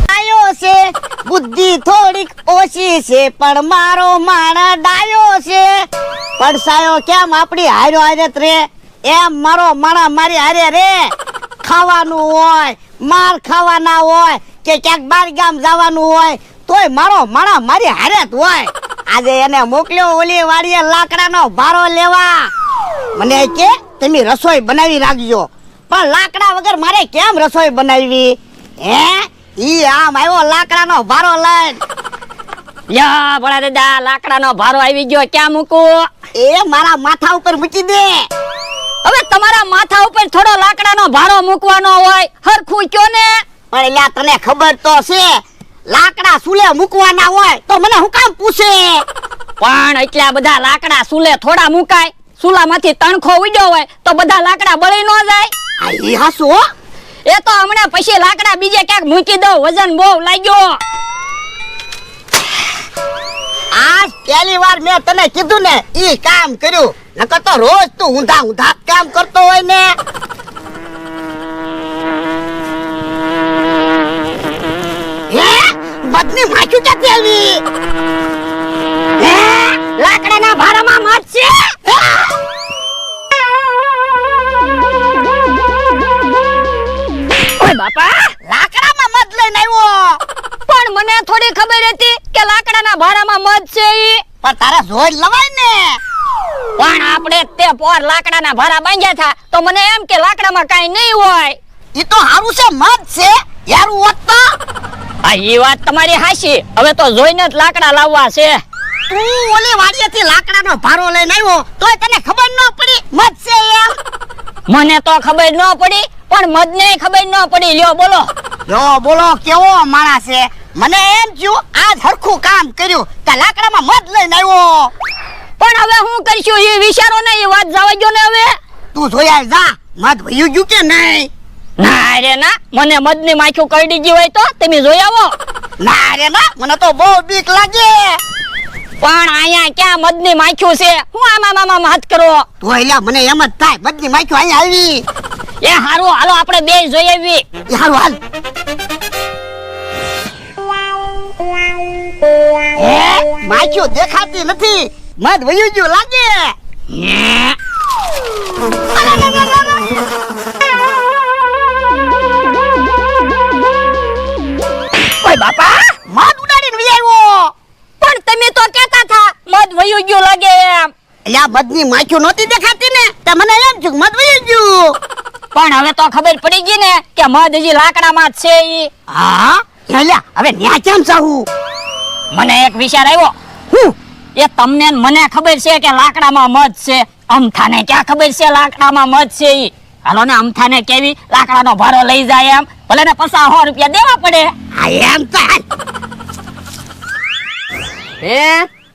આયો છે બુદ્ધિ થોડીક ઓછી છે પણ મારો માણા ડાયો છે પડસાયો કેમ આપડી હાર્યો હારે રે એમ મારો માણા મારી હારે રે ખાવાનું હોય માર ખાવાના હોય કે ક્યાંક બાર ગામ જવાનું હોય તોય મારો માણા મારી હારે જ હોય આજે એને મોકલ્યો ઓલી વાડીએ લાકડાનો ભારો લેવા મને કે તમે રસોઈ બનાવી રાખજો પણ લાકડા વગર મારે કેમ રસોઈ બનાવવી હે ઈ આમ આવ્યો લાકડાનો ભારો લઈને યા ભલા દાદા લાકડાનો ભારો આવી ગયો ક્યાં મૂકું એ મારા માથા ઉપર મૂકી દે હવે તમારા માથા ઉપર થોડો લાકડાનો ભારો મૂકવાનો હોય હરખું કયો ને પણ એલા તને ખબર તો છે લાકડા સુલે મૂકવાના હોય તો મને હું કામ પૂછે પણ એટલા બધા લાકડા સુલે થોડા મુકાય સુલામાંથી તણખો ઉડ્યો હોય તો બધા લાકડા બળી ન જાય આ ઈ હાસુ હો એ તો હમણાં પછી લાકડા બીજે ક્યાંક મૂકી દઉં વજન બહુ લાગ્યો આજ પહેલી વાર મેં તને કીધું ને ઈ કામ કર્યું નકર તો રોજ તું ઊંધા ઊંધા કામ કરતો હોય ને હે બદની માખ્યું ક્યાંથી આવી હે લાકડાના ભારામાં મત છે ઓય બાપા લાકડામાં મત લઈને આવ્યો પણ મને થોડી ખબર હતી કે લાકડાના ભારામાં મધ છે ઈ પણ તારે જોઈ લવાય ને પણ આપણે તે પોર લાકડાના ભારા બાંધ્યા હતા તો મને એમ કે લાકડામાં કાઈ નહીં હોય ઈ તો હારું છે મત છે યારું હોત તો આ ઈ વાત તમારી હાચી હવે તો જોઈને જ લાકડા લાવવા છે તું ઓલી વાડીએથી લાકડાનો ભારો લઈને આવ્યો તોય તને ખબર ન પડી મત છે એમ મને તો ખબર ન પડી પણ મધને ખબર ન પડી લ્યો બોલો યો બોલો કેવો માણસ છે મને એમ થયું આજ હરખું કામ કર્યું કે લાકડામાં મત લઈને આવ્યો પણ હવે હું કરશું એ વિચારો ને એ વાત જવા દો ને હવે તું જોયા જા મત ભયું ગયું કે નહીં ના રે ના મને મધની માખી કરડી ગઈ હોય તો તમે જોઈ આવો ના રે ના મને તો બહુ બીક લાગે પણ અહીંયા ક્યાં મધની માખી છે હું આમાં મામા હાથ કરો તો એલા મને એમ જ થાય બધી માખ્યું અહીંયા આવી એ હારું હાલો આપણે બે જોઈ આવી એ હારું હાલ હે માખ્યું દેખાતી નથી મત વયું ગયું લાગે ઓય બાપા મત ઉડાડીને વી આવ્યો પણ તમે તો કહેતા હતા મધ વયું ગયું લાગે એમ એલા બદની માખ્યું નહોતી દેખાતી ને તે મને એમ થયું મત વયું ગયું પણ હવે તો ખબર પડી ગઈ ને કે મધ હજી લાકડામાં જ છે ઈ હા એલા હવે ન્યા કેમ જાવું મને એક વિચાર આવ્યો હું એ તમને ને મને ખબર છે કે લાકડામાં મધ છે અમથાને ક્યાં ખબર છે લાકડામાં મધ છે ઈ હાલો ને અમથાને કેવી લાકડાનો ભારો લઈ જાય એમ ભલે ને 50 રૂપિયા દેવા પડે આ એમ થાય હે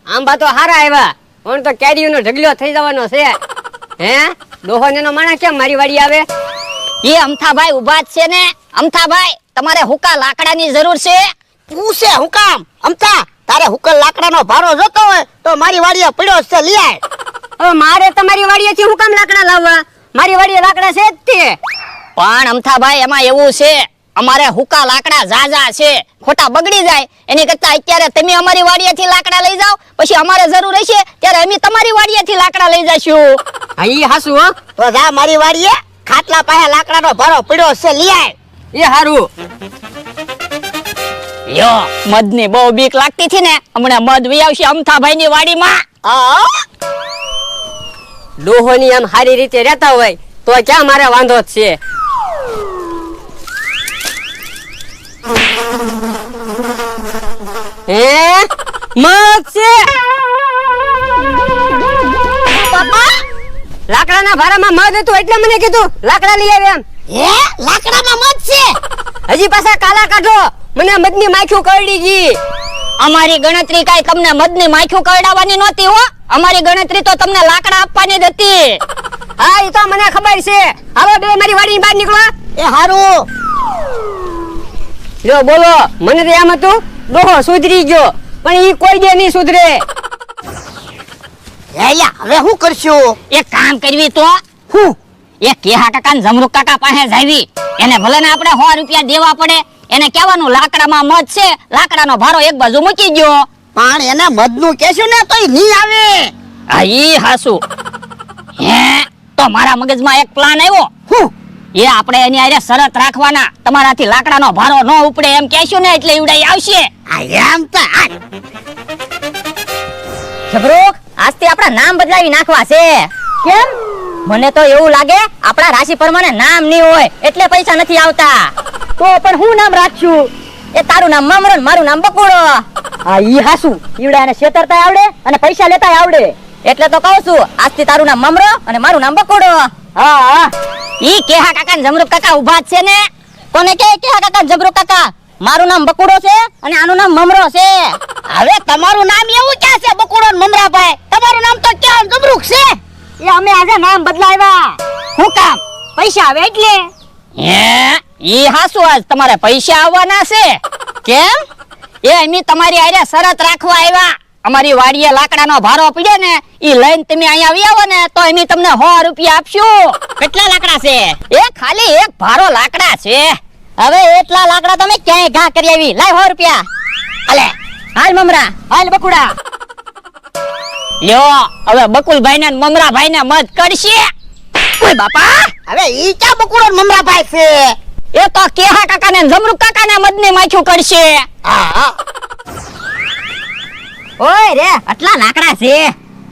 આંબા તો હારા આવ્યા પણ તો કેરીઓનો ઢગલો થઈ જવાનો છે હે ડોહોનેનો માણસ કેમ મારી વાડી આવે એ અમથાભાઈ ઊભા જ છે ને અમથાભાઈ તમારે હુકા લાકડાની જરૂર છે પૂછે હું કામ અમતા તારે હુકલ લાકડાનો ભારો જોતો હોય તો મારી વાડીએ પડ્યો છે લઈ આય હવે મારે તમારી વાડીએથી હું કામ લાકડા લાવવા મારી વાડીએ લાકડા છે જ તે પણ અમથાભાઈ એમાં એવું છે અમારે હુકા લાકડા ઝાઝા છે ખોટા બગડી જાય એની કરતા અત્યારે તમે અમારી વાડીએથી લાકડા લઈ જાઓ પછી અમારે જરૂર હશે ત્યારે અમે તમારી વાડીએથી લાકડા લઈ જઈશું હા ઈ હાસુ હો તો જા મારી વાડીએ ખાટલા પાસે લાકડાનો ભારો પડ્યો છે લઈ આય એ હારું યો મધની બહુ બીક લાગતી હતી ને હમણાં મધ વી આવશે અમથાભાઈની વાડીમાં આ ડોહોની આમ સારી રીતે રહેતા હોય તો ક્યાં મારે વાંધો જ છે હે મત છે બાપા લાકડાના ભારામાં મધ હતું એટલે મને કીધું લાકડા લઈ આવે એમ હે લાકડામાં મત છે હજી પાછા કાલા કાઢો મને મધની માખ્યું કરડી ગઈ અમારી ગણતરી કાઈ તમને મધની માખ્યું કરડાવવાની નહોતી હો અમારી ગણતરી તો તમને લાકડા આપવાની જ હતી હા એ તો મને ખબર છે હવે બે મારી વાડીની બહાર નીકળો એ હારું જો બોલો મને તો એમ હતું ડોહો સુધરી ગયો પણ ઈ કોઈ દે નહીં સુધરે એલા હવે શું કરશું એક કામ કરવી તો હું એ કેહા કાકા ને જમરૂક કાકા પાસે જાવી એને ભલે ને આપણે 100 રૂપિયા દેવા પડે એને કહેવાનું લાકડામાં મધ છે લાકડાનો ભારો એક બાજુ મૂકી ગયો પણ એને મધનું કહેશું ને તોય નહીં આવે. આ ઈ હાસુ હે તો મારા મગજમાં એક પ્લાન આવ્યો હું એ આપણે એની આરે શરત રાખવાના તમારાથી લાકડાનો ભારો ન ઉપડે એમ કહેશું ને એટલે ઈવડાઈ આવશે આ એમ તો હાલ. જબરૂક આજથી આપણા નામ બદલાવી નાખવા છે કેમ મને તો એવું લાગે આપણા રાશિ પ્રમાણે નામ નહીં હોય એટલે પૈસા નથી આવતા તો પણ હું નામ રાખશું એ તારું નામ મમરો ને મારું નામ બકુડો હા ઈ હાસુ ઈવડાને છેતરતા આવડે અને પૈસા લેતા આવડે એટલે તો કહું છું આજથી તારું નામ મમરો અને મારું નામ બકુડો હા હા ઈ કેહા કાકા ને જમરૂક કાકા ઊભા જ છે ને કોને કે કેહા કાકા ને જમરૂક કાકા મારું નામ બકુડો છે અને આનું નામ મમરો છે હવે તમારું નામ એવું ક્યાં છે બકુડો ને મમરાભાઈ? તમારું નામ તો ક્યાં જમરૂક છે. એ અમે આજે નામ બદલાવ્યા હું કામ પૈસા આવે એટલે હે ઈ હાસુ આજ તમારે પૈસા આવવાના છે કેમ એ અમે તમારી આરે શરત રાખવા આવ્યા અમારી વાડીએ લાકડાનો ભારો પડ્યો ને ઈ લઈને તમે અહીંયા આવી આવો ને તો અમે તમને 100 રૂપિયા આપશું કેટલા લાકડા છે એ ખાલી એક ભારો લાકડા છે હવે એટલા લાકડા તમે ક્યાંય ઘા કરી આવી લાય 100 રૂપિયા અલે હાલ મમરા હાલ બકુડા લ્યો હવે બકુલભાઈ ને મમરાભાઈ ને મત કરશે ઓય બાપા હવે ઈ ક્યાં બકુડો ને મમરાભાઈ છે? એ તો કેહા કાકા ને જમરૂક કાકા ને મત ને માખ્યું કરશે હા હા. ઓય રે આટલા લાકડા છે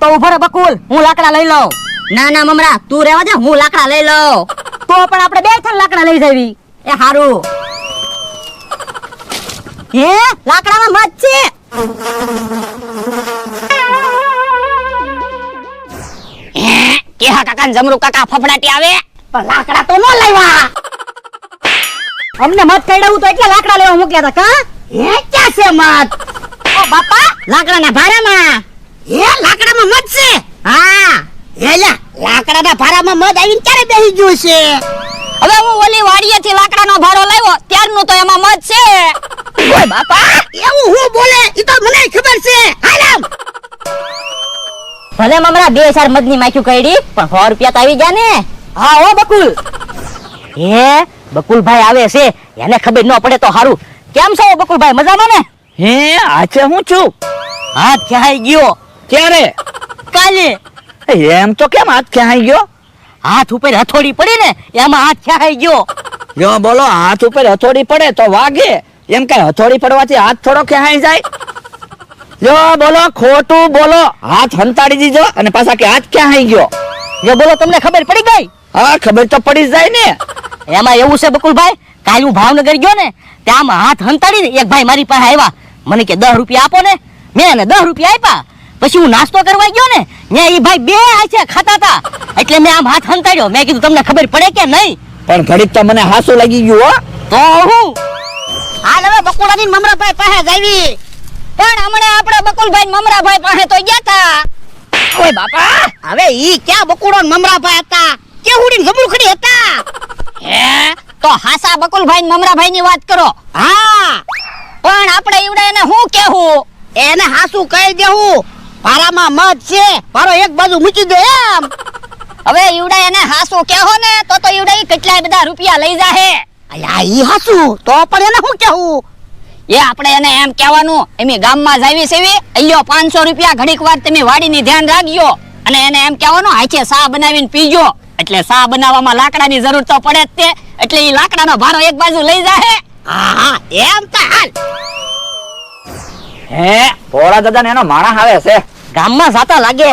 તો ઉભો રે બકુલ હું લાકડા લઈ લઉં ના ના મમરા તું રહેવા દે હું લાકડા લઈ લઉં તો પણ આપણે બે થન લાકડા લઈ જાવી એ હારું હે લાકડામાં મત છે કેહા કાકા ને જમરૂક કાકા ફફડાટી આવે પણ લાકડા તો ન લાવ્યા. અમને મત કઈડાવું તો એટલે લાકડા લેવા મોકલ્યા હતા કા હે ક્યાં છે મધ? ઓ બાપા લાકડાના ભારામાં હે લાકડામાં મધ છે? હા હે લા લાકડાના ભારામાં મધ આવીને ક્યારે બેસી ગયું છે? હવે હું ઓલી વાડીએથી લાકડાનો ભારો લાવ્યો ત્યારનું તો એમાં મધ છે ઓય બાપા એવું હું બોલે ઈ તો મને ખબર છે. હાલ આમ. ભલે મમરા 2000 મધની માખ્યું કઈડી પણ 100 રૂપિયા તો આવી ગયા ને હા ઓ બકુલ હે બકુલભાઈ આવે છે એને ખબર ન પડે તો હારું કેમ છો બકુલભાઈ મજામાં ને હે આચે હું છું હાથ ક્યાં ગયો ક્યારે કાલે એમ તો કેમ હાથ ક્યાં ગયો હાથ ઉપર હથોડી પડી ને એમાં હાથ ક્યાં ગયો જો બોલો હાથ ઉપર હથોડી પડે તો વાગે એમ કઈ હથોડી પડવાથી હાથ થોડો ક્યાં જાય જો બોલો ખોટું બોલો હાથ હંતાડી દીધો અને પાછા કે હાથ ક્યાં ગયો જો બોલો તમને ખબર પડી ગઈ હા ખબર તો પડી જ જાય ને એમાં એવું છે બકુલભાઈ કાલ હું ભાવનગર ગયો ને ત્યાં હાથ હંતાડીને એક ભાઈ મારી પાસે આવ્યા મને કે 10 રૂપિયા આપો ને મેં એને 10 રૂપિયા આપ્યા પછી હું નાસ્તો કરવા ગયો ને ત્યાં એ ભાઈ બે આછે ખાતા હતા એટલે મેં આમ હાથ હંતાડ્યો મેં કીધું તમને ખબર પડે કે નહીં પણ ઘડીક તો મને હાસું લાગી ગયું હો તો હું હાલ હવે બકુડાની ને મમરાભાઈ પાસે જાવી. પણ હમણાં આપણે બકુલભાઈ ને મમરાભાઈ પાસે તો ગયા તા ઓય બાપા હવે ઈ ક્યાં બકુડો ને મમરાભાઈ હતા? કેહુડી ને જમરૂખડી હતા. હે તો હાસા બકુલભાઈ ને મમરાભાઈ ની વાત કરો હા પણ આપણે ઈવડે એને હું કેવું એને હાસુ કહી દેવું ભારામાં મધ છે ભારો એક બાજુ મૂકી દે એમ. હવે ઈવડે એને હાસુ કહેવો ને તો ઈવડે ઈ કેટલાય બધા રૂપિયા લઈ જાહે અલ્યા ઈ હાસુ તો પણ એને શું કેવું? એ આપણે એને એમ કહેવાનું એમી ગામમાં જાવી સેવી અલ્યો 500 રૂપિયા ઘડીક વાર તમે વાડીની ધ્યાન રાખજો અને એને એમ કહેવાનું હાચે સા બનાવીને પીજો એટલે સા બનાવવામાં લાકડાની જરૂર તો પડે જ તે એટલે ઈ લાકડાનો ભારો એક બાજુ લઈ જાહે હા એમ તો હાલ. હે ભોળા દાદા ને એનો માણસ આવે છે ગામમાં જાતા લાગે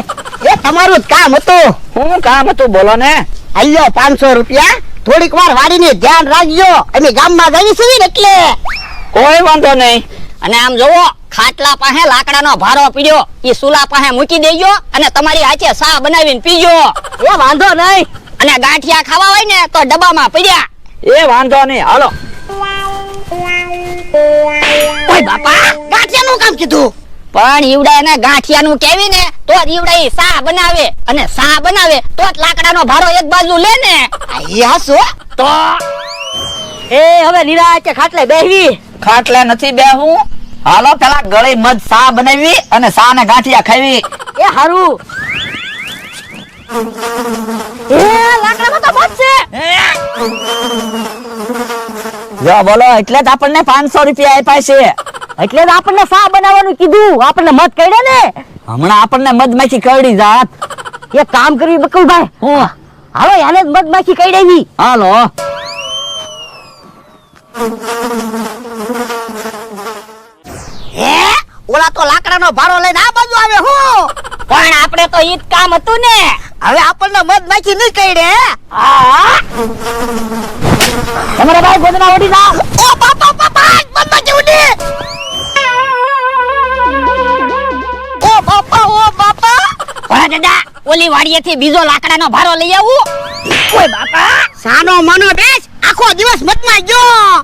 એ તમારું જ કામ હતું. શું કામ હતું બોલો ને અલ્યો 500 રૂપિયા થોડીક વાર વાડીને ધ્યાન રાખજો અમે ગામમાં જવી છે ને એટલે. કોઈ વાંધો નહીં અને આમ જોવો ખાટલા પાસે લાકડાનો ભારો પીડ્યો ઈ સુલા પાસે મૂકી દેજો અને તમારી હાથે સા બનાવીને પીજો એ વાંધો નહીં. અને ગાંઠિયા ખાવા હોય ને તો ડબ્બામાં પડ્યા એ વાંધો નહીં હાલો ઓય બાપા ગાંઠિયાનું કામ કીધું. પણ ઈવડા એને ગાંઠિયાનું કેવી ને તો જ ઈવડા ઈ સા બનાવે અને સા બનાવે તો જ લાકડાનો ભારો એક બાજુ લે ને આ ઈ હાસુ તો એ હવે નિરાતે ખાટલે બેહવી ખાટલે નથી બેહું હાલો પેલા ગળી મધ સા બનાવી અને સા ને ગાંઠિયા ખાવી એ હારું લાકડામાં તો મધ છે. જો બોલો એટલે જ આપણને 500 રૂપિયા આપ્યા છે. એટલે જ આપણને શા બનાવવાનું કીધું, આપણને મધ કઈડે ને. હમણાં આપણને મધમાખી કરડી જાત. એક કામ કરવી બકુલભાઈ, હું હાલો યાને જ મધમાખી કઈડેવી. હાલો. હે ઓલા તો લાકડાનો ભારો લઈને આ બાજુ આવે હું. પણ આપણે તો ઈ જ કામ હતું ને. હવે આપણને મધ નાખી નહીં કઈડે. હા તમારા ભાઈ ગોદના ઓડી જાઓ. ઓ બાપા બાપા મધ નાખી ઉડી. ઓ બાપા ઓલા દાદા ઓલી વાડીએથી બીજો લાકડાનો ભારો લઈ આવું. ઓય બાપા સાનો મનો બેસ આખો દિવસ મધમાં ગયો.